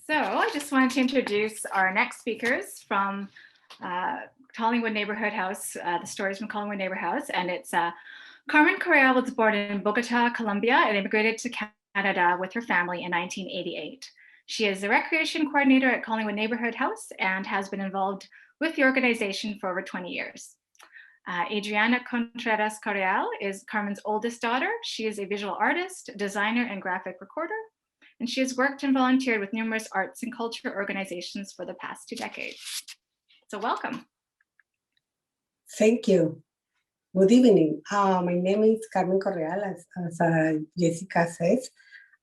So I just wanted to introduce our next speakers from Collingwood Neighborhood House, the stories from Collingwood Neighborhood House, and it's Carmen Correal was born in Bogota, Colombia, and immigrated to Canada with her family in 1988. She is the recreation coordinator at Collingwood Neighborhood House and has been involved with the organization for over 20 years. Adriana Contreras Correal is Carmen's oldest daughter. She is a visual artist, designer, and graphic recorder, and she has worked and volunteered with numerous arts and culture organizations for the past 2 decades. So welcome. Thank you. Good evening. My name is Carmen Correal, as Jessica says.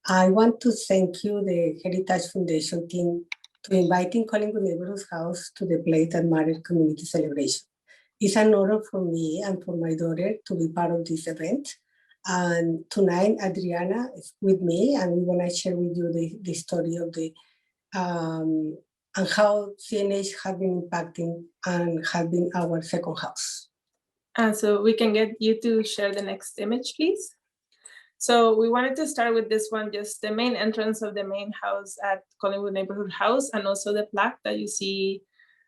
I want to thank you, the Heritage Foundation team, to inviting Collingwood Neighborhood House to the Place That Matters community celebration. It's an honor for me and for my daughter to be part of this event. And tonight, Adriana is with me, and we want to share with you the story of the and how CNH has been impacting and has been our second house. So we can get you to share the next image, please. So we wanted to start with this one, just the main entrance of the main house at Collingwood Neighborhood House, and also the plaque that you see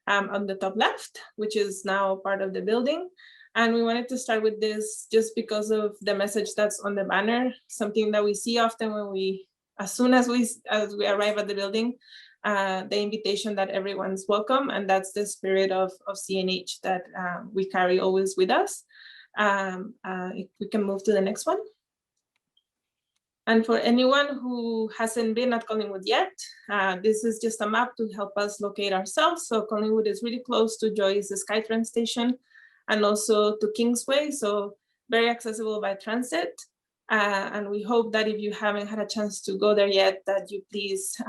on the top left, which is now part of the building. And we wanted to start with this just because of the message that's on the banner, something that we see often when as soon as we arrive at the building, the invitation that everyone's welcome, and that's the spirit of CNH that we carry always with us. If we can move to the next one. And for anyone who hasn't been at Collingwood yet, this is just a map to help us locate ourselves. So Collingwood is really close to Joyce, the SkyTrain station, and also to Kingsway, so very accessible by transit. And we hope that if you haven't had a chance to go there yet, that you please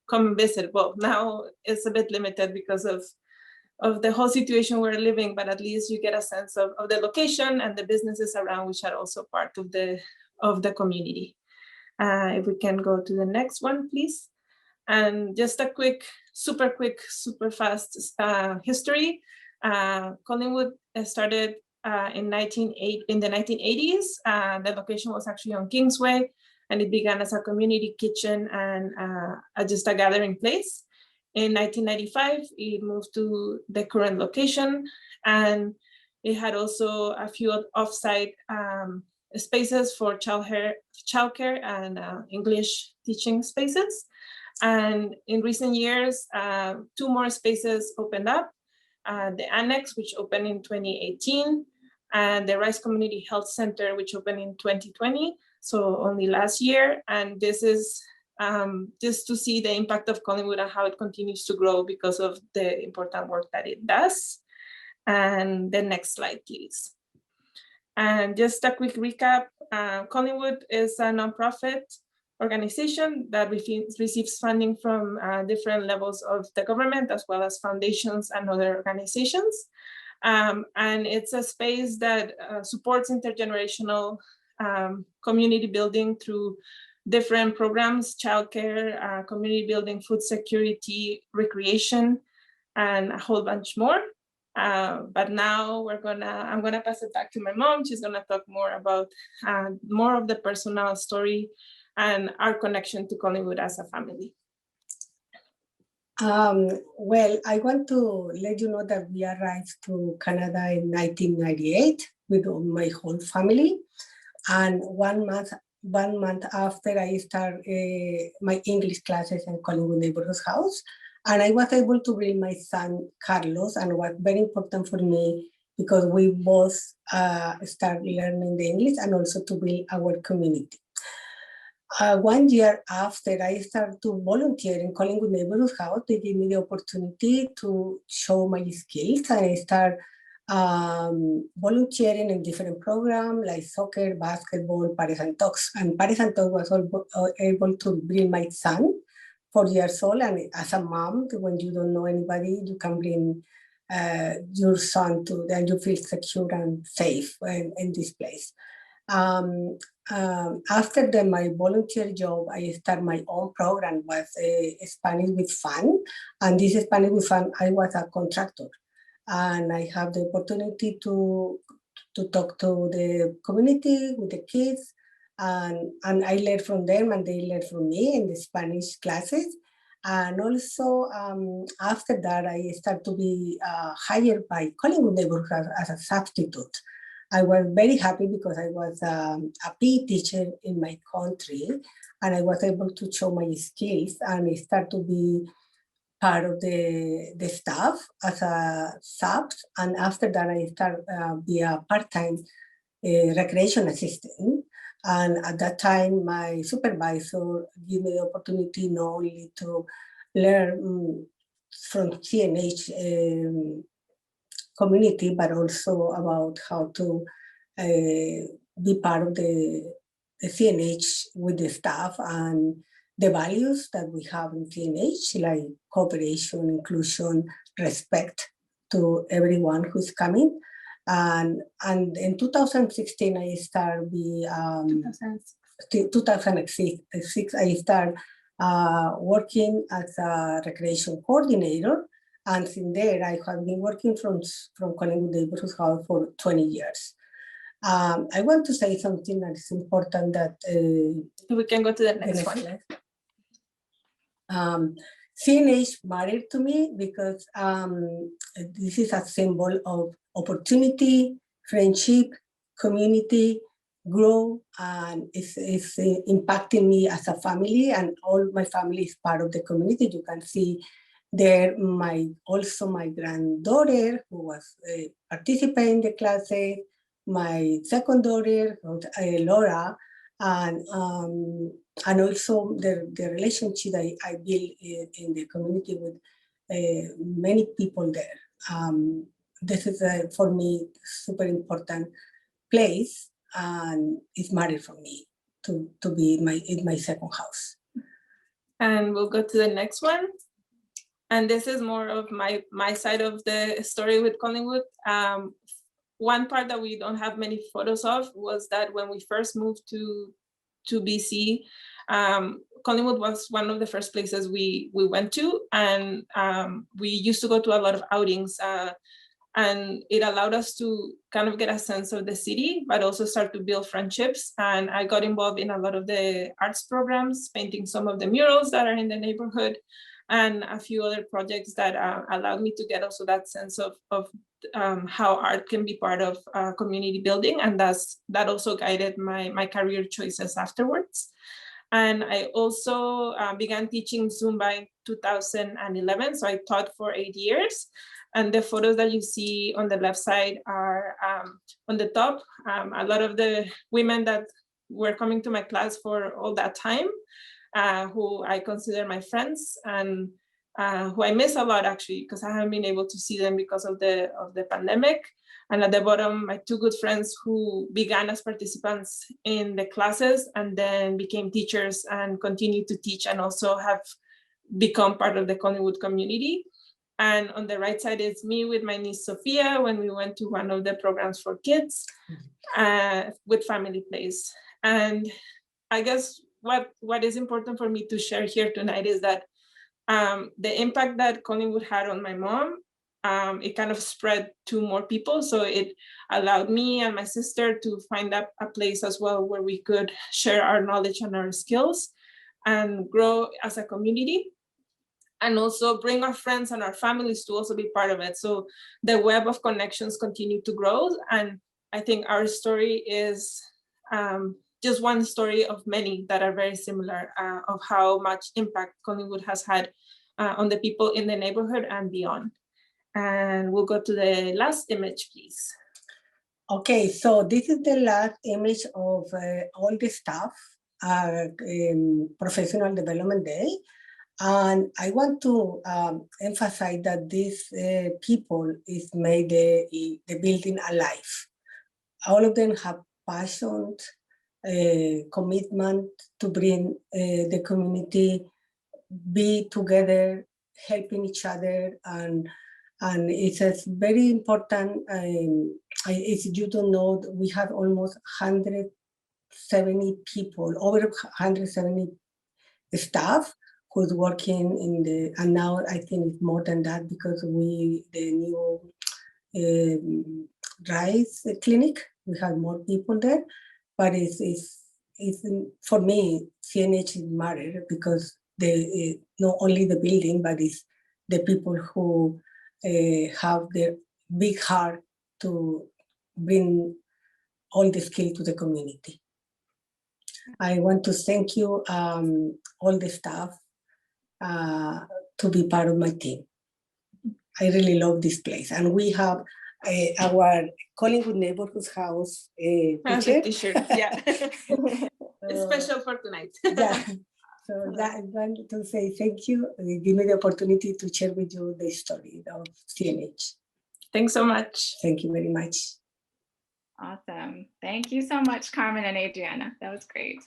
come and visit. Well, now it's a bit limited because of the whole situation we're living, but at least you get a sense of the location and the businesses around, which are also part of the community. If we can go to the next one, please. And just a super fast history. Collingwood started in the 1980s. The location was actually on Kingsway, and it began as a community kitchen and just a gathering place. In 1995, it moved to the current location, and it had also a few off-site spaces for childcare and English teaching spaces. And in recent years, 2 more spaces opened up. The Annex, which opened in 2018, and the Rice Community Health Center, which opened in 2020, so only last year. And this is just to see the impact of Collingwood and how it continues to grow because of the important work that it does. And the next slide, please. And just a quick recap, Collingwood is a nonprofit organization that receives funding from different levels of the government, as well as foundations and other organizations. And it's a space that supports intergenerational community building through different programs, childcare, community building, food security, recreation, and a whole bunch more. But now I'm gonna pass it back to my mom. She's gonna talk more about more of the personal story and our connection to Collingwood as a family. Well, I want to let you know that we arrived to Canada in 1998 with my whole family. And 1 month after, I started my English classes in Collingwood Neighborhood House. And I was able to bring my son, Carlos, and it was very important for me because we both started learning the English and also to build our community. 1 year after I started to volunteer in Collingwood Neighborhood House, they gave me the opportunity to show my skills, and I started volunteering in different programs like soccer, basketball, Pares and Talks. And Pares and Talks was able to bring my son, 4 years old, and as a mom, when you don't know anybody, you can bring your son to, and you feel secure and safe in this place. After my volunteer job, I started my own program, was Spanish with Fun. And this Spanish with Fun, I was a contractor. And I have the opportunity to talk to the community, with the kids, and I learned from them and they learned from me in the Spanish classes. And also after that, I started to be hired by Collingwood Neighborhood as a substitute. I was very happy because I was a PE teacher in my country and I was able to show my skills and I started to be part of the staff as a sub. And after that, I started be a part-time recreation assistant. And at that time, my supervisor gave me the opportunity not only to learn from CNH community, but also about how to be part of the CNH with the staff and the values that we have in CNH, like cooperation, inclusion, respect to everyone who's coming. And in 2016, I started 2006, I started working as a recreation coordinator. And since there, I have been working from Collingwood Neighborhood House for 20 years. I want to say something that is important that... we can go to the next one. CNH mattered to me because this is a symbol of opportunity, friendship, community, grow, and it's impacting me as a family, and all my family is part of the community. You can see there also my granddaughter who was participating in the classes, my second daughter, Laura, and also the relationship I built in the community with many people there. This is for me super important place, and it's mattered for me to be in my second house. And we'll go to the next one. And this is more of my side of the story with Collingwood. One part that we don't have many photos of was that when we first moved to BC, Collingwood was one of the first places we went to, and we used to go to a lot of outings, and it allowed us to kind of get a sense of the city, but also start to build friendships. And I got involved in a lot of the arts programs, painting some of the murals that are in the neighborhood, and a few other projects that allowed me to get also that sense of how art can be part of community building, and that also guided my career choices afterwards. And I also began teaching Zumba in 2011, so I taught for 8 years. And the photos that you see on the left side are on the top, a lot of the women that were coming to my class for all that time, who I consider my friends, and who I miss a lot actually, because I haven't been able to see them because of the pandemic. And at the bottom, my two good friends who began as participants in the classes and then became teachers and continue to teach, and also have become part of the Collingwood community. And on the right side is me with my niece Sophia when we went to one of the programs for kids with Family Place. And I guess what is important for me to share here tonight is that the impact that Collingwood had on my mom, it kind of spread to more people. So it allowed me and my sister to find a place as well where we could share our knowledge and our skills and grow as a community, and also bring our friends and our families to also be part of it. So the web of connections continue to grow. And I think our story is just one story of many that are very similar of how much impact Collingwood has had on the people in the neighborhood and beyond. And we'll go to the last image, please. Okay, so this is the last image of all the staff Professional Development Day. And I want to emphasize that these people is made the building alive. All of them have passion, commitment to bring the community, be together, helping each other, and it's a very important. If you don't know, we have almost 170 people, over 170 staff who's working in the, and now I think it's more than that because the new rice clinic, we have more people there, but it's for me, CNH matter because not only the building, but it's the people who have the big heart to bring all the skill to the community. I want to thank you, all the staff, to be part of my team. I really love this place. And we have our Collingwood Neighborhood House The t-shirt. t-shirt, yeah. It's special for tonight. Yeah. So that I want to say thank you. Give me the opportunity to share with you the story of CNH. Thanks so much. Thank you very much. Awesome. Thank you so much, Carmen and Adriana. That was great.